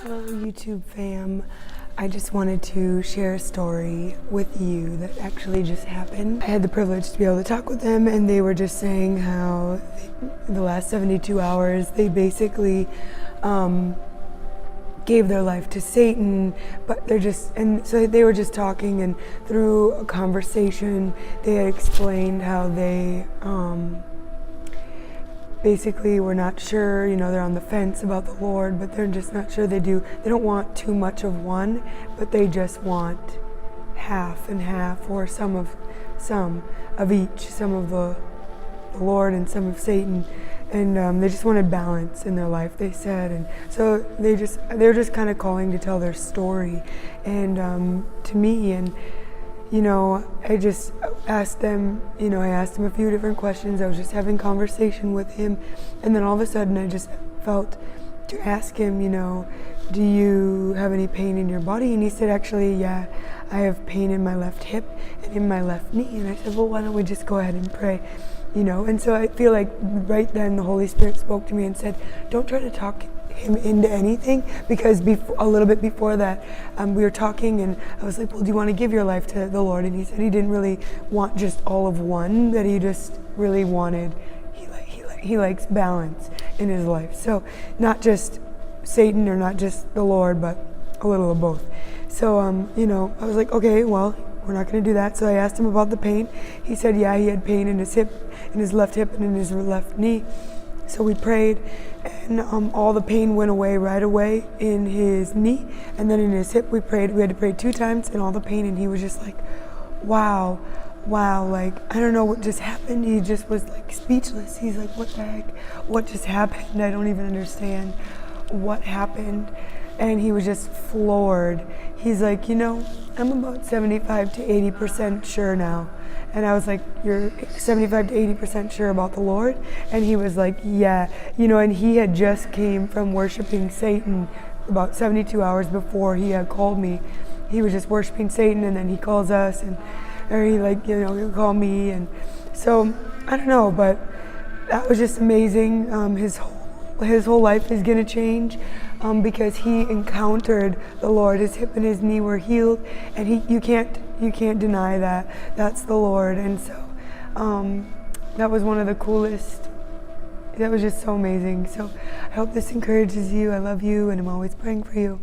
Hello, YouTube fam. I just wanted to share a story with you that actually just happened. I had the privilege to be able to talk with them, and they were just saying how the last 72 hours they basically gave their life to Satan, but so they were just talking, and through a conversation they had explained how they basically we're not sure, they're on the fence about the Lord, but they're just not sure. They don't want too much of one, but they just want half and half, or some of each, some of the Lord and some of Satan. And they just wanted balance in their life, they said. And so they're just kind of calling to tell their story, and to me. And I just asked them, I asked him a few different questions. I was just having conversation with him. And then all of a sudden I just felt to ask him, do you have any pain in your body? And he said, actually, yeah, I have pain in my left hip and in my left knee. And I said, well, why don't we just go ahead and pray? And so I feel like right then the Holy Spirit spoke to me and said, don't try to talk him into anything, because a little bit before that we were talking, and I was like, well, do you want to give your life to the Lord? And he said he didn't really want just all of one, that he just really wanted, he likes balance in his life. So not just Satan or not just the Lord, but a little of both. So I was like, okay, well, we're not going to do that. So I asked him about the pain. He said, yeah, he had pain in his left hip and in his left knee. So we prayed, and all the pain went away right away in his knee, and then in his hip we prayed. We had to pray 2 times, and all the pain, and he was just like, wow, like, I don't know what just happened. He just was like speechless. He's like, what the heck? What just happened? I don't even understand what happened. And he was just floored. He's like, I'm about 75 to 80% sure now. And I was like, you're 75 to 80% sure about the Lord? And he was like, yeah. And he had just came from worshiping Satan about 72 hours before he had called me. He was just worshiping Satan, and then he calls us, or he he'll call me. And so, I don't know, but that was just amazing. His whole life is going to change because he encountered the Lord. His hip and his knee were healed, and you can't deny that. That's the Lord. And so that was one of the coolest. That was just so amazing. So I hope this encourages you. I love you, and I'm always praying for you.